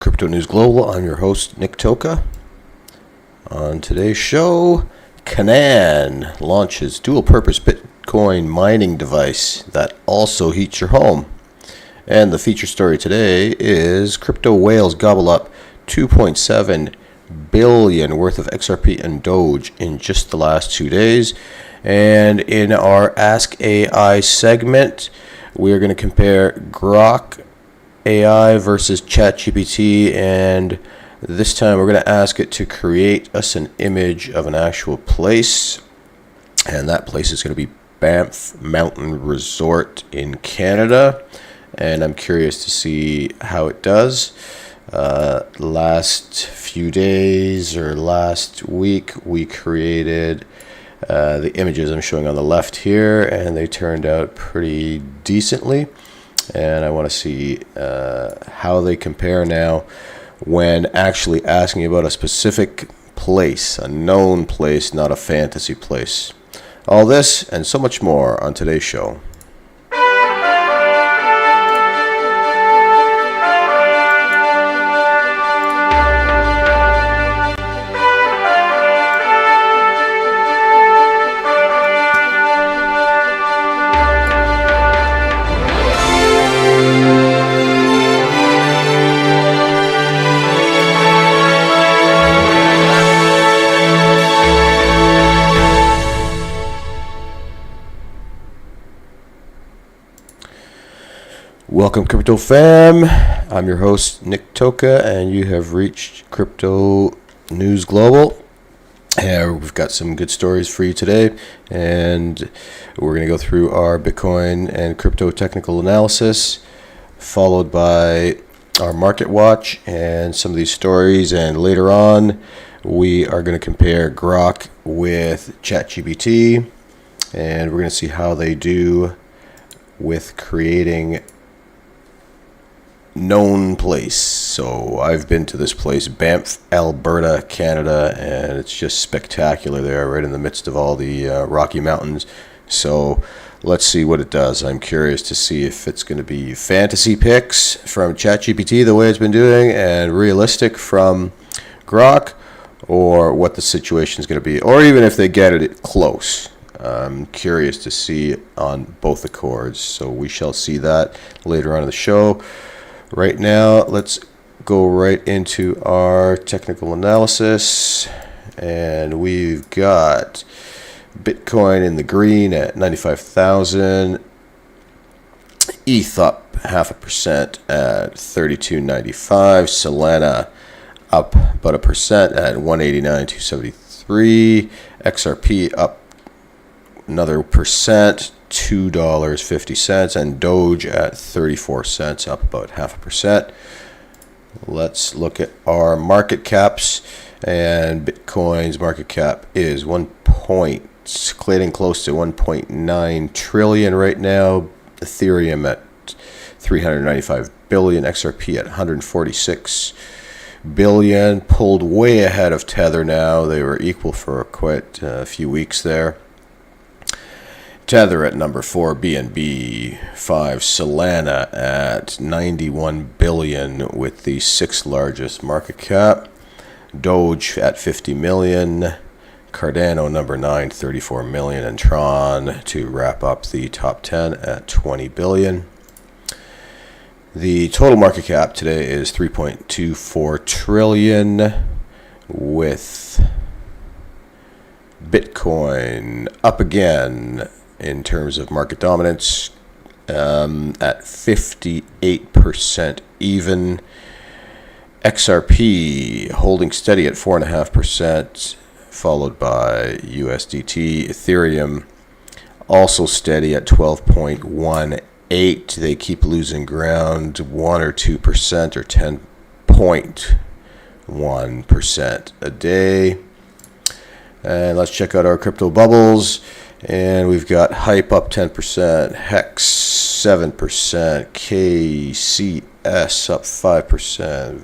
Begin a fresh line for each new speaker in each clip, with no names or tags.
Crypto News Global. I'm your host, Nick Toka. On today's show, Canaan launches dual-purpose Bitcoin mining device that also heats your home. And the feature story today is crypto whales gobble up 2.7 billion worth of XRP and DOGE in just the last 2 days. And in our Ask AI segment, we are going to compare Grok AI versus Chat GPT, and this time we're going to ask it to create us an image of an actual place, and that place is going to be Banff Mountain Resort in Canada, and I'm curious to see how it does. Last few days or last week we created the images I'm showing on the left here, and they turned out pretty decently. And I want to see how they compare now when actually asking about a specific place, a known place, not a fantasy place. All this and so much more on today's show. Welcome, Crypto Fam. I'm your host, Nick Toka, and you have reached Crypto News Global. We've got some good stories for you today, and we're going to go through our Bitcoin and crypto technical analysis, followed by our market watch and some of these stories. And later on, we are going to compare Grok with Chat GPT, and we're going to see how they do with creating known place. So I've been to this place, Banff, Alberta, Canada, and it's just spectacular there, right in the midst of all the Rocky Mountains. So let's see what it does. I'm curious to see if it's going to be fantasy picks from ChatGPT, the way it's been doing, and realistic from Grok, or what the situation is going to be, or even if they get it close. I'm curious to see on both accords. So we shall see that later on in the show. Right now, let's go right into our technical analysis, and we've got Bitcoin in the green at 95,000, ETH up 0.5% at 32.95, Solana up about 1% at 189.273, XRP up another percent, $2.50, and Doge at 34 cents, up about 0.5%. Let's look at our market caps, and Bitcoin's market cap is getting close to 1.9 trillion right now. Ethereum at 395 billion, XRP at 146 billion, pulled way ahead of Tether now. They were equal for quite a few weeks there. Tether at number 4, BNB 5, Solana at 91 billion with the 6th largest market cap, Doge at 50 million, Cardano number 9, 34 million, and Tron to wrap up the top 10 at 20 billion. The total market cap today is 3.24 trillion, with Bitcoin up again in terms of market dominance, at 58% even. XRP holding steady at 4.5%, followed by USDT. Ethereum also steady at 12.18. They keep losing ground, 1 or 2% or 10.1% a day. And let's check out our crypto bubbles. And we've got Hype up 10%, Hex 7%, KCS up 5%.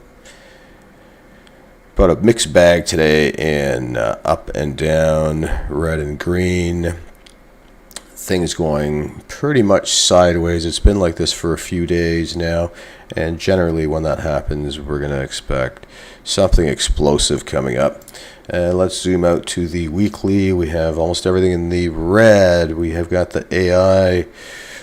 But a mixed bag today in up and down, red and green. things going pretty much sideways. It's been like this for a few days now, and generally when that happens, we're going to expect something explosive coming up. Let's zoom out to the weekly. We have almost everything in the red. We have got the AI.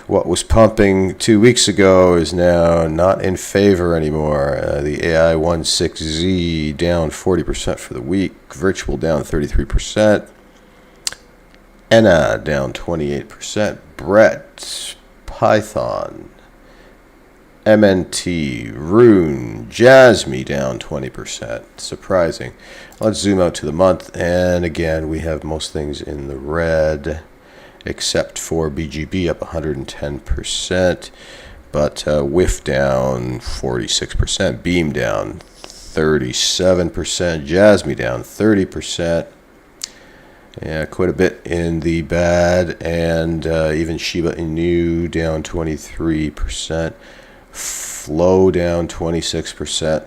What was pumping 2 weeks ago is now not in favor anymore. The AI-16Z down 40% for the week. Virtual down 33%. Enna down 28%. Brett, Python, MNT, Rune, Jasmy down 20%. Surprising. Let's zoom out to the month, and again we have most things in the red except for BGB up 110%, but WIF down 46%, Beam down 37%, Jasmy down 30%. Yeah, quite a bit in the bad, and even Shiba Inu down 23%, Flow down 26%.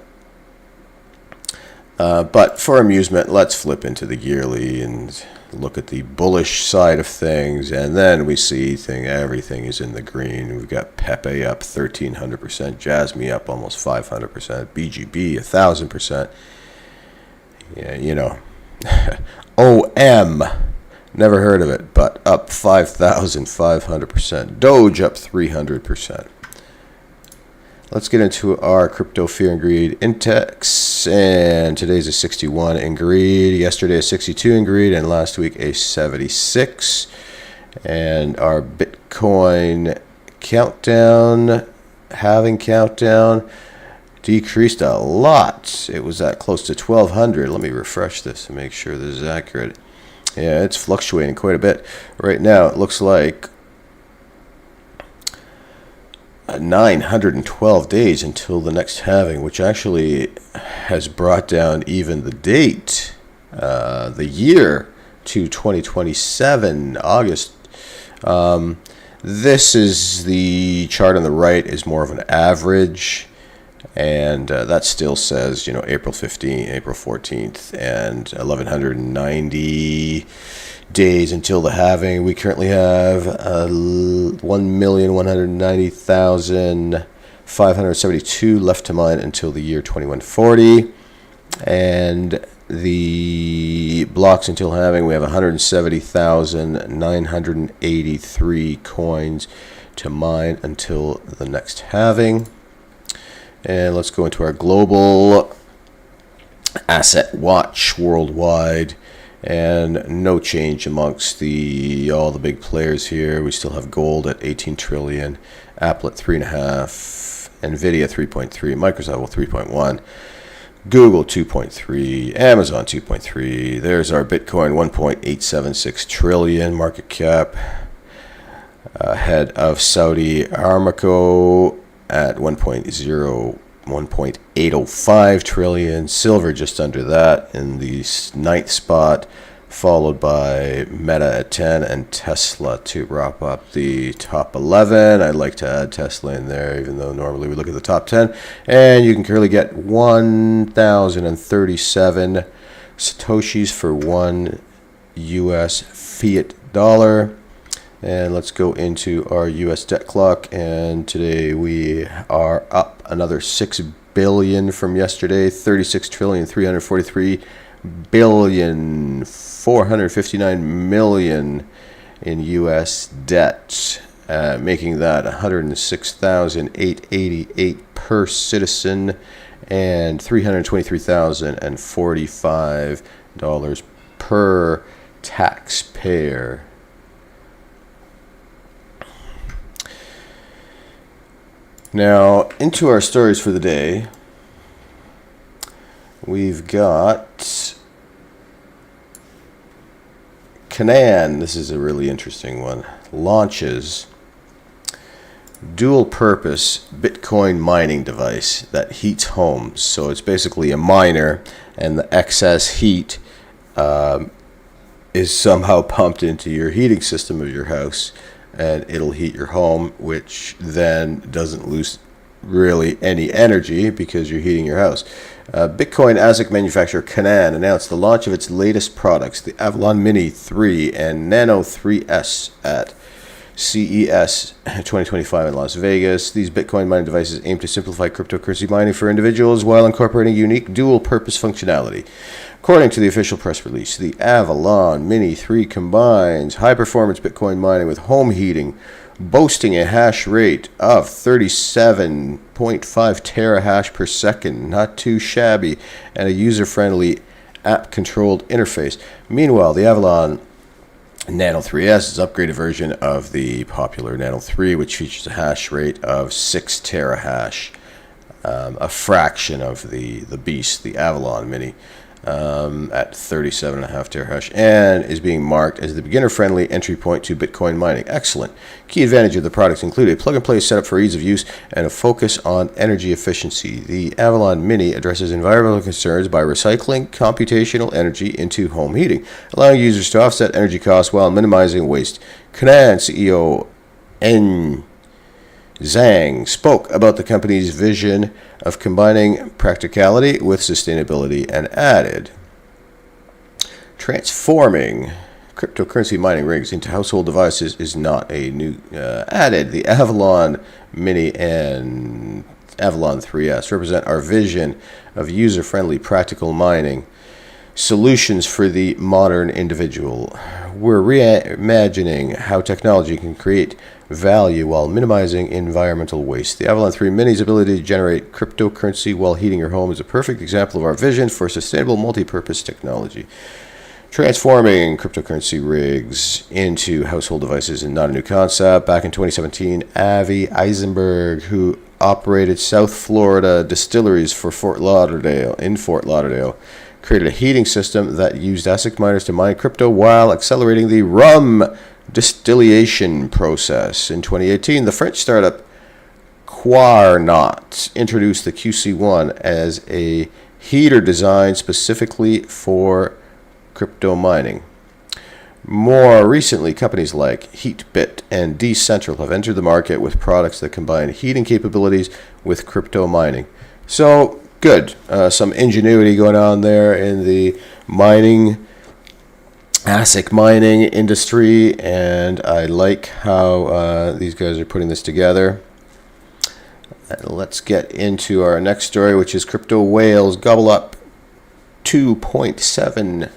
But for amusement, let's flip into the yearly and look at the bullish side of things, and then we see everything is in the green. We've got Pepe up 1,300%, Jasmy up almost 500%, BGB 1,000%. Yeah, you know, OM, never heard of it, but up 5,500%. DOGE up 300%. Let's get into our crypto fear and greed index, and today's a 61 in greed, yesterday a 62 in greed, and last week a 76. And our Bitcoin halving countdown decreased a lot. It was at close to 1,200. Let me refresh this to make sure this is accurate. Yeah, it's fluctuating quite a bit. Right now it looks like 912 days until the next halving, which actually has brought down even the date, the year, to 2027, August. This is the chart on the right is more of an average, and that still says, April 15th, April 14th, and 1,190 days until the halving. We currently have 1,190,572 left to mine until the year 2140, and the blocks until halving, we have 170,983 coins to mine until the next halving. And let's go into our global asset watch worldwide. And no change amongst all the big players here. We still have gold at 18 trillion, Apple at 3.5, Nvidia 3.3, Microsoft 3.1, Google 2.3, Amazon 2.3. There's our Bitcoin 1.876 trillion market cap, ahead of Saudi Aramco at 1.805 trillion, silver just under that in the 9th spot, followed by Meta at 10 and Tesla to wrap up the top 11. I'd like to add Tesla in there, even though normally we look at the top 10. And you can currently get 1,037 Satoshis for one US fiat dollar. And let's go into our U.S. debt clock, and today we are up another 6 billion from yesterday, 36,343,459,000,000 in U.S. debt, making that 106,888 per citizen and $323,045 per taxpayer. Now, into our stories for the day, we've got Canaan. This is a really interesting one. Launches dual-purpose Bitcoin mining device that heats homes. So it's basically a miner, and the excess heat is somehow pumped into your heating system of your house, and it'll heat your home, which then doesn't lose really any energy because you're heating your house. Bitcoin ASIC manufacturer Canaan announced the launch of its latest products, the Avalon Mini 3 and Nano 3S, at CES 2025 in Las Vegas. These Bitcoin mining devices aim to simplify cryptocurrency mining for individuals while incorporating unique dual-purpose functionality. According to the official press release, the Avalon Mini 3 combines high-performance Bitcoin mining with home heating, boasting a hash rate of 37.5 terahash per second, not too shabby, and a user-friendly app-controlled interface. Meanwhile, the Avalon Nano 3S is an upgraded version of the popular Nano 3, which features a hash rate of 6 terahash, a fraction of the beast, the Avalon Mini, at 37.5 terahash, and is being marked as the beginner-friendly entry point to Bitcoin mining. Excellent. Key advantage of the products include a plug-and-play setup for ease of use and a focus on energy efficiency. The Avalon Mini addresses environmental concerns by recycling computational energy into home heating, allowing users to offset energy costs while minimizing waste. Canaan CEO N. Zhang spoke about the company's vision of combining practicality with sustainability and added, transforming cryptocurrency mining rigs into household devices is not a new added. The Avalon Mini and Avalon 3S represent our vision of user-friendly practical mining solutions for the modern individual. We're reimagining how technology can create value while minimizing environmental waste. The Avalon 3 Mini's ability to generate cryptocurrency while heating your home is a perfect example of our vision for sustainable multi-purpose technology. Transforming cryptocurrency rigs into household devices is not a new concept. Back in 2017, Avi Eisenberg, who operated South Florida distilleries for Fort Lauderdale, created a heating system that used ASIC miners to mine crypto while accelerating the rum distillation process. In 2018, the French startup Quarnaut introduced the QC1 as a heater designed specifically for crypto mining. More recently, companies like HeatBit and Decentral have entered the market with products that combine heating capabilities with crypto mining. So, good. Some ingenuity going on there in the mining, ASIC mining industry, and I like how these guys are putting this together. Let's get into our next story, which is crypto whales gobble up $2.7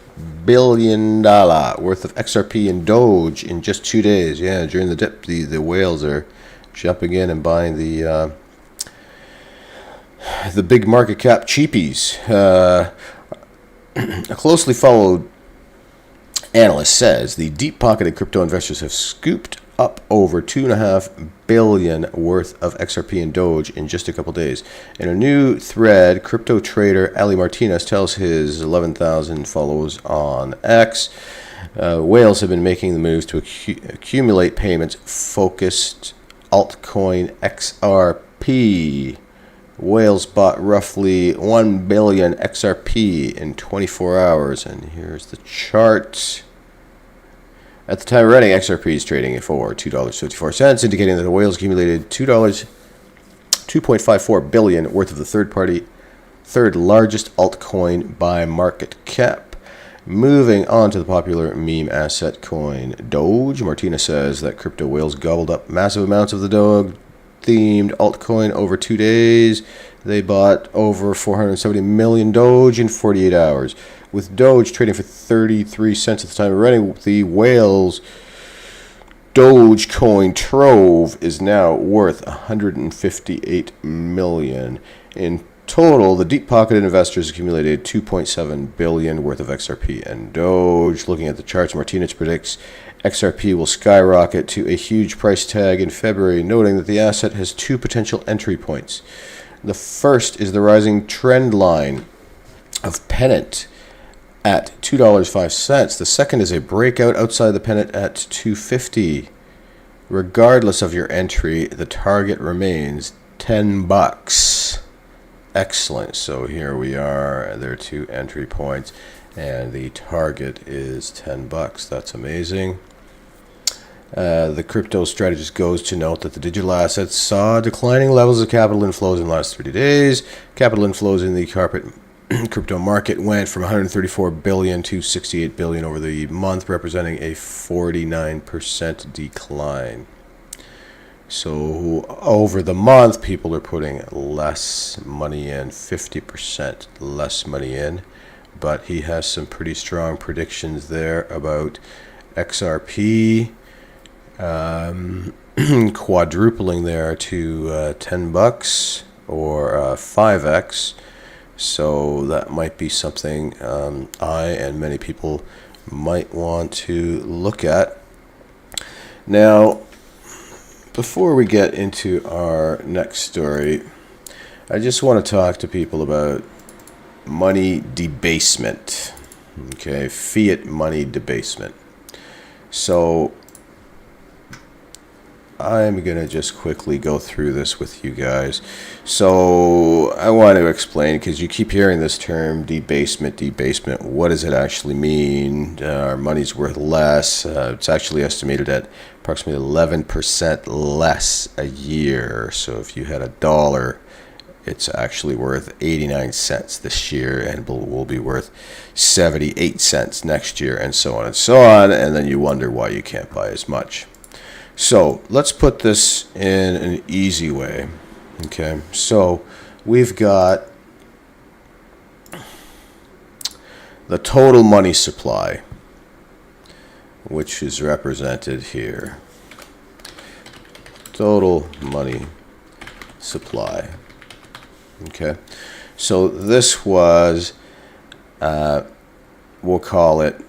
billion worth of XRP and DOGE in just 2 days. Yeah, during the dip, the whales are jumping in and buying the big market cap cheapies. A closely followed analyst says the deep-pocketed crypto investors have scooped up over $2.5 billion worth of XRP and DOGE in just a couple days. In a new thread, crypto trader Ali Martinez tells his 11,000 followers on X, whales have been making the moves to accumulate payments focused altcoin XRP. Whales bought roughly 1 billion XRP in 24 hours, and here's the chart. At the time of writing, XRP is trading for $2.54, indicating that the whales accumulated $2.54 billion worth of the third largest altcoin by market cap. Moving on to the popular meme asset coin DOGE, Martina says that crypto whales gobbled up massive amounts of the DOGE-themed altcoin over 2 days. They bought over 470 million DOGE in 48 hours. With DOGE trading for 33 cents at the time of writing, the whales Dogecoin trove is now worth 158 million. In total, the deep-pocketed investors accumulated 2.7 billion worth of XRP and DOGE. Looking at the charts, Martinez predicts XRP will skyrocket to a huge price tag in February, noting that the asset has two potential entry points. The first is the rising trend line of pennant at $2.05. The second is a breakout outside the pennant at $2.50. Regardless of your entry, the target remains $10. Excellent. So here we are. There are two entry points, and the target is $10. That's amazing. The crypto strategist goes to note that the digital assets saw declining levels of capital inflows in the last 30 days. Capital inflows in the crypto market went from 134 billion to 68 billion over the month, representing a 49% decline. So over the month, people are putting less money in, 50% less money in. But he has some pretty strong predictions there about XRP quadrupling there to $10 or 5x. So that might be something I and many people might want to look at. Now, before we get into our next story, I just want to talk to people about money debasement. Okay, fiat money debasement. So I'm going to just quickly go through this with you guys. So I want to explain, because you keep hearing this term, debasement. What does it actually mean? Our money's worth less. It's actually estimated at approximately 11% less a year. So if you had $1, it's actually worth 89 cents this year, and will be worth 78 cents next year, and so on and so on. And then you wonder why you can't buy as much. So let's put this in an easy way. Okay, so we've got the total money supply, which is represented here. Total money supply. Okay, so this was, we'll call it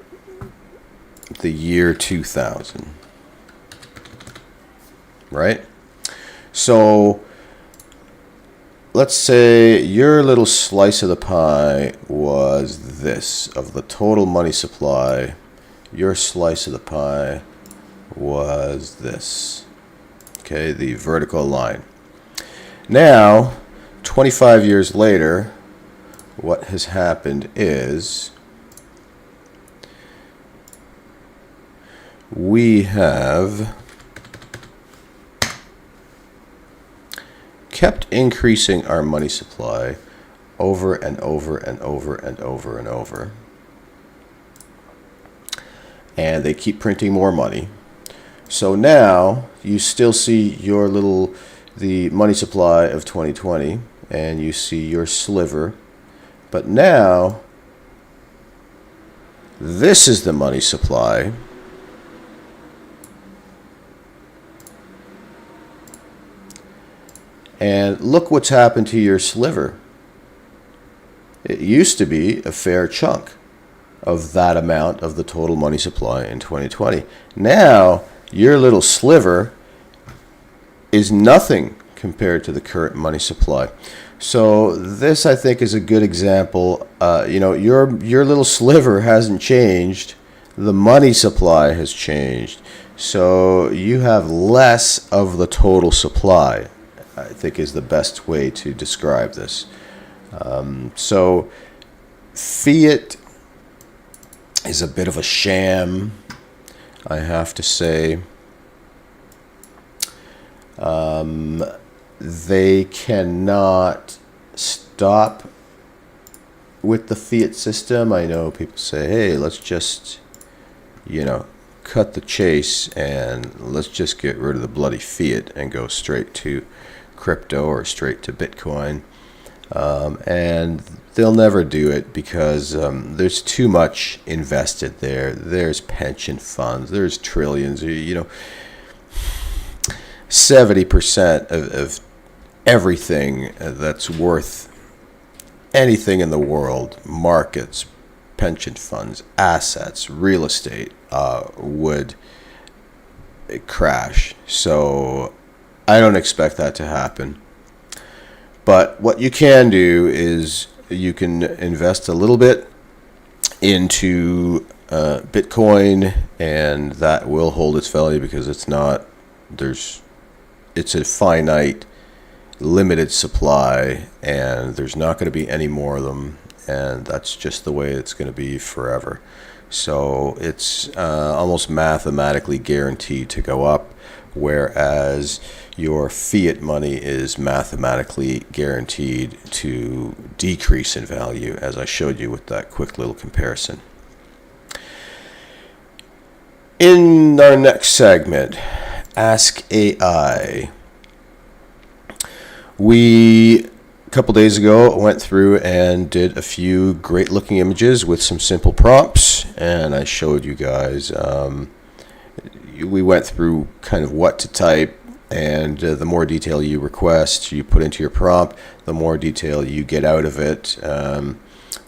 the year 2000. Right? So let's say your little slice of the pie was this, of the total money supply. Your slice of the pie was this. Okay, the vertical line. Now, 25 years later, what has happened is we have kept increasing our money supply over and over and over and over and over. And they keep printing more money. So now you still see your the money supply of 2020, and you see your sliver. But now this is the money supply. And look what's happened to your sliver. It used to be a fair chunk of that amount of the total money supply in 2020. Now, your little sliver is nothing compared to the current money supply. So this, I think, is a good example. Your little sliver hasn't changed. The money supply has changed. So you have less of the total supply, I think, is the best way to describe this. So fiat is a bit of a sham, I have to say. They cannot stop with the fiat system. I know people say, hey, let's just, cut the chase and let's just get rid of the bloody fiat and go straight to crypto or straight to Bitcoin. And they'll never do it because there's too much invested there. There's pension funds. There's trillions. 70% of everything that's worth anything in the world, markets, pension funds, assets, real estate, would crash. So I don't expect that to happen. But what you can do is you can invest a little bit into Bitcoin, and that will hold its value because it's a finite, limited supply, and there's not going to be any more of them, and that's just the way it's going to be forever. So it's almost mathematically guaranteed to go up. whereas your fiat money is mathematically guaranteed to decrease in value, as I showed you with that quick little comparison. In our next segment, Ask AI, a couple days ago went through and did a few great looking images with some simple prompts, and I showed you guys, we went through kind of what to type, and the more detail you request, you put into your prompt, the more detail you get out of it.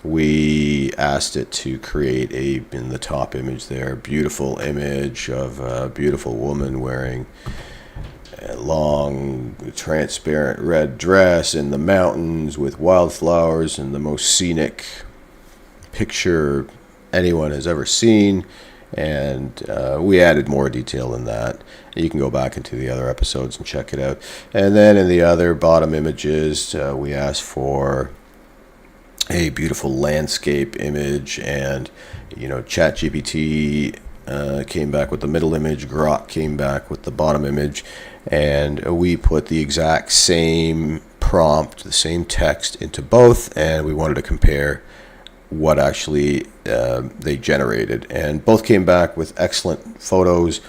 We asked it to create in the top image there, beautiful image of a beautiful woman wearing a long, transparent red dress in the mountains with wildflowers and the most scenic picture anyone has ever seen. And we added more detail than that. You can go back into the other episodes and check it out. And then in the other bottom images, we asked for a beautiful landscape image, and Chat GPT came back with the middle image, Grok came back with the bottom image, and we put the exact same prompt, the same text into both, and we wanted to compare what actually they generated, and both came back with excellent photos.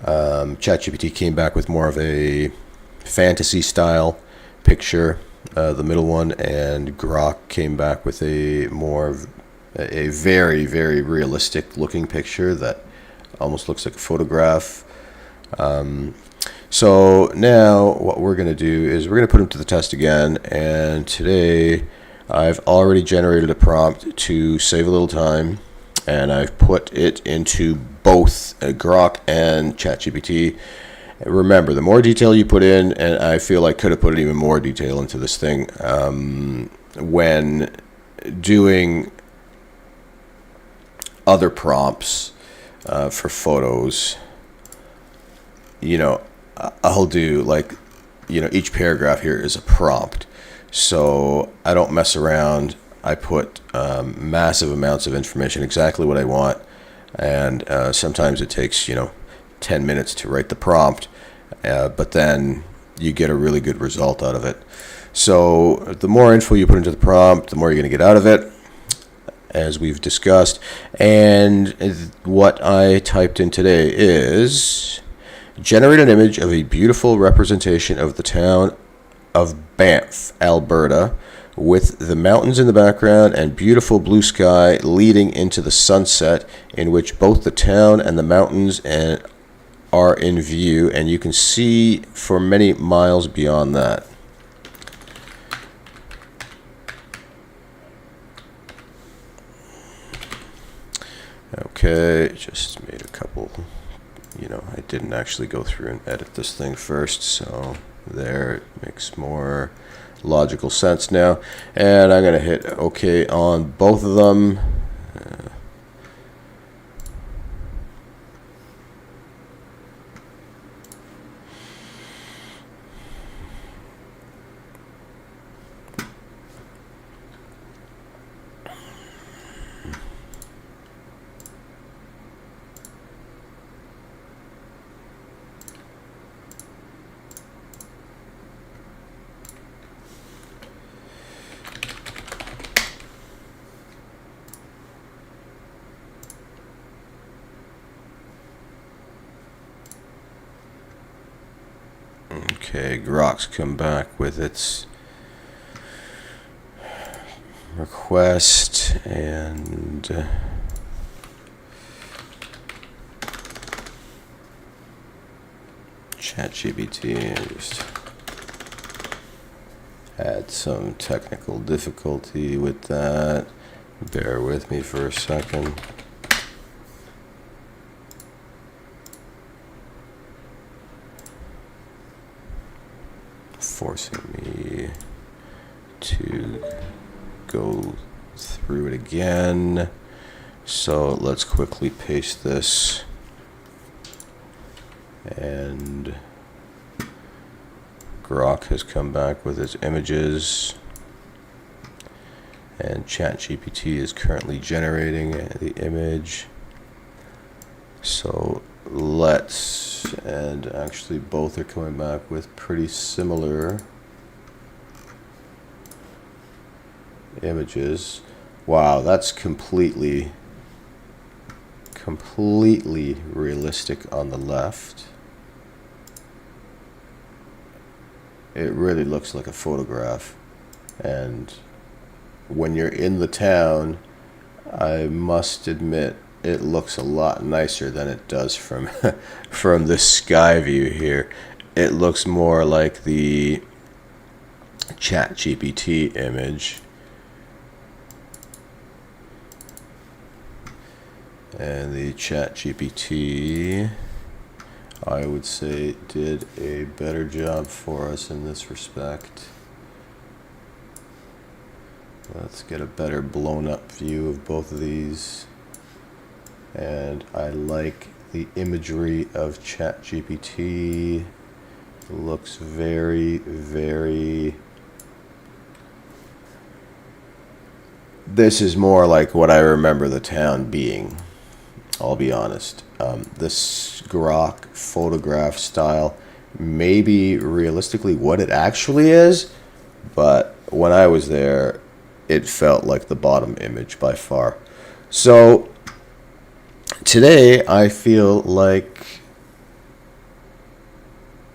ChatGPT came back with more of a fantasy style picture, the middle one, and Grok came back with a very, very realistic looking picture that almost looks like a photograph. So now what we're going to do is we're going to put them to the test again, and today I've already generated a prompt to save a little time, and I've put it into both Grok and ChatGPT. Remember, the more detail you put in, and I feel I could have put even more detail into this thing, when doing other prompts for photos, I'll do each paragraph here is a prompt. So I don't mess around. I put massive amounts of information, exactly what I want, and sometimes it takes 10 minutes to write the prompt, but then you get a really good result out of it. So the more info you put into the prompt, the more you're going to get out of it, as we've discussed. And what I typed in today is generate an image of a beautiful representation of the town of Banff, Alberta, with the mountains in the background and beautiful blue sky leading into the sunset, in which both the town and the mountains are in view, and you can see for many miles beyond that. Okay, just made a couple, I didn't actually go through and edit this thing first, so there, it makes more logical sense now. And I'm going to hit OK on both of them. Okay, Grok's come back with its request, and Chat GPT just had some technical difficulty with that. Bear with me for a second. Forcing me to go through it again. So let's quickly paste this, and Grok has come back with its images, and ChatGPT is currently generating the image. So and actually both are coming back with pretty similar images. Wow, that's completely realistic on the left. It really looks like a photograph. And when you're in the town, I must admit it looks a lot nicer than it does from from the sky view here. It looks more like the Chat GPT image. And the Chat GPT, I would say, did a better job for us in this respect. Let's get a better blown up view of both of these. And I like the imagery of Chat GPT. It looks very this is more like what I remember the town being, I'll be honest. This Grok photograph style may be realistically what it actually is, but when I was there, it felt like the bottom image by far. So today I feel like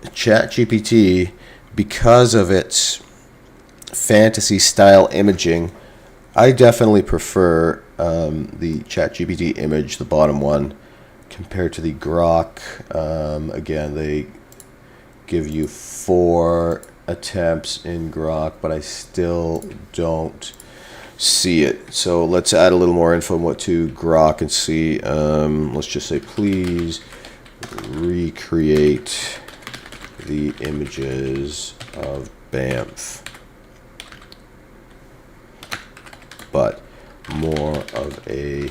ChatGPT, because of its fantasy style imaging, I definitely prefer the ChatGPT image, the bottom one, compared to the Grok. Again, they give you 4 attempts in Grok, but I still don't see it. So let's add a little more info to Grok and see. Let's just say, please recreate the images of Banff, but more of a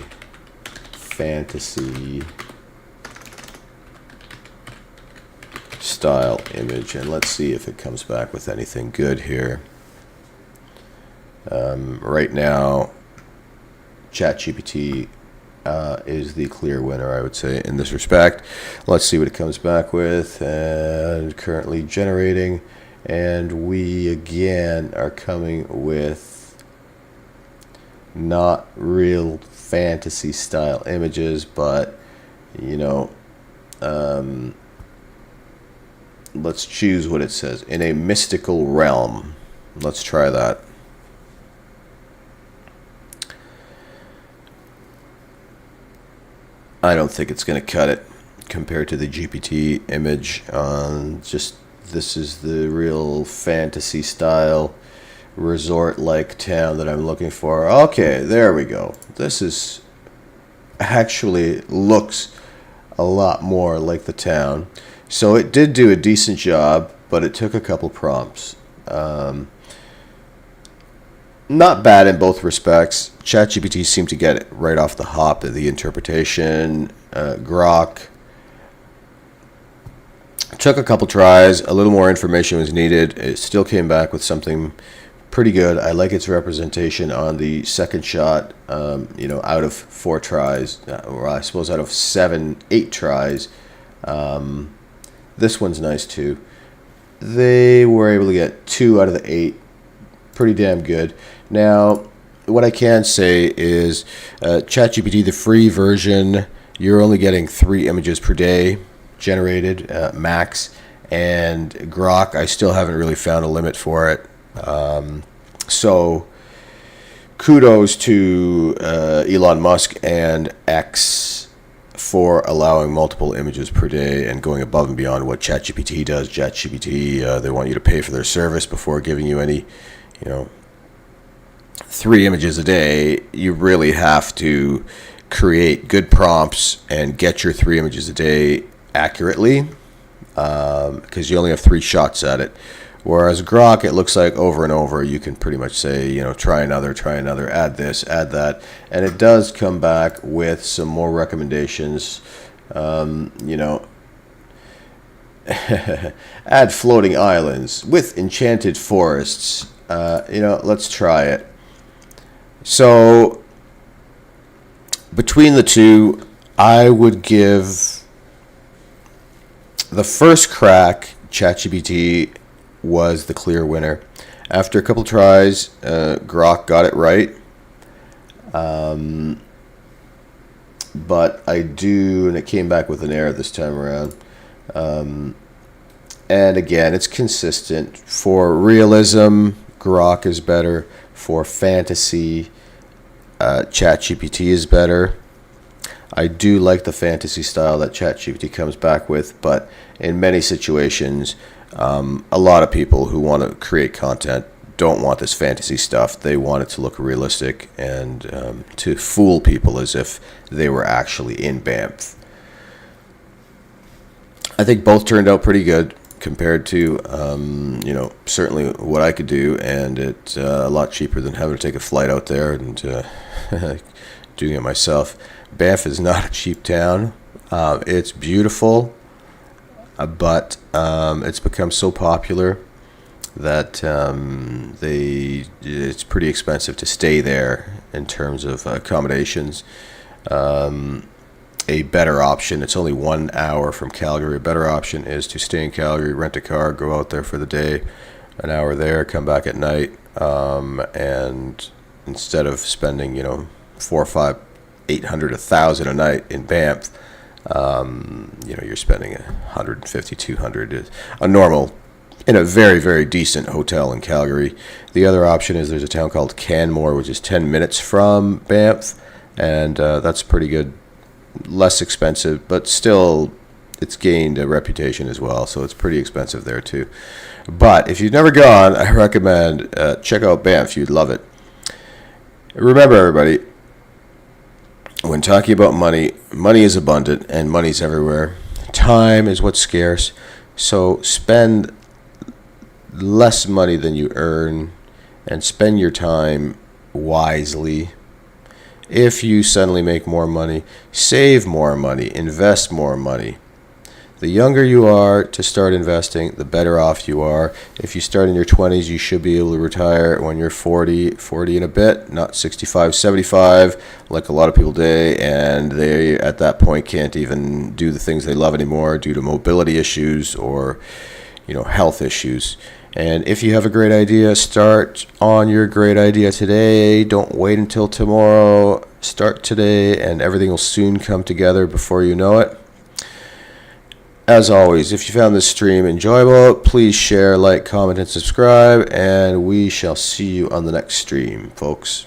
fantasy style image. And let's see if it comes back with anything good here. Right now, ChatGPT is the clear winner, I would say, in this respect. Let's see what it comes back with. And currently generating, and we again are coming with not real fantasy style images, but you know, let's choose what it says. In a mystical realm. Let's try that. I don't think it's going to cut it compared to the GPT image. Just this is the real fantasy style resort-like town that I'm looking for. Okay, there we go. This is actually looks a lot more like the town. So it did do a decent job, but it took a couple prompts. Not bad in both respects. ChatGPT seemed to get it right off the hop, the interpretation. Grok took a couple tries. A little more information was needed. It still came back with something pretty good. I like its representation on the second shot. Out of 4 tries, or I suppose out of 8 tries. This one's nice too. They were able to get 2 out of the 8. Pretty damn good. Now, what I can say is ChatGPT, the free version, you're only getting 3 images per day generated, max. And Grok, I still haven't really found a limit for it. So kudos to Elon Musk and X for allowing multiple images per day and going above and beyond what ChatGPT does. ChatGPT, they want you to pay for their service before giving you any, 3 images a day. You really have to create good prompts and get your 3 images a day accurately, because you only have 3 shots at it. Whereas Grok, it looks like over and over, you can pretty much say, try another, add this, add that. And it does come back with some more recommendations. Add floating islands with enchanted forests. Let's try it. So between the two, I would give The first crack, Chat GPT was the clear winner. After a couple tries, Grok got it right. But and it came back with an error this time around. And again, it's consistent. For realism, Grok is better. For fantasy, ChatGPT is better. I do like the fantasy style that ChatGPT comes back with, but in many situations, a lot of people who want to create content don't want this fantasy stuff. They want it to look realistic and to fool people as if they were actually in Banff. I think both turned out pretty good compared to, certainly what I could do, and it's a lot cheaper than having to take a flight out there and doing it myself. Banff is not a cheap town. It's beautiful, but it's become so popular that it's pretty expensive to stay there in terms of accommodations. A better option, it's only 1 hour from Calgary. A better option is to stay in Calgary, rent a car, go out there for the day, an hour there, come back at night, and instead of spending, 4, 5, 800, 1,000 a night in Banff, you're spending 150, 200 a normal in a very, very decent hotel in Calgary. The other option is there's a town called Canmore, which is 10 minutes from Banff, and that's pretty good. Less expensive, but still it's gained a reputation as well, so it's pretty expensive there too. But if you've never gone, I recommend check out Banff. You'd love it. Remember, everybody, when talking about money, money is abundant and money's everywhere. Time is what's scarce, so spend less money than you earn and spend your time wisely. If you suddenly make more money, save more money, invest more money. The younger you are to start investing, the better off you are. If you start in your 20s, you should be able to retire when you're 40 and a bit, not 65, 75, like a lot of people today, and they at that point can't even do the things they love anymore due to mobility issues or health issues. And if you have a great idea, start on your great idea today. Don't wait until tomorrow. Start today, and everything will soon come together before you know it. As always, if you found this stream enjoyable, please share, like, comment, and subscribe, and we shall see you on the next stream, folks.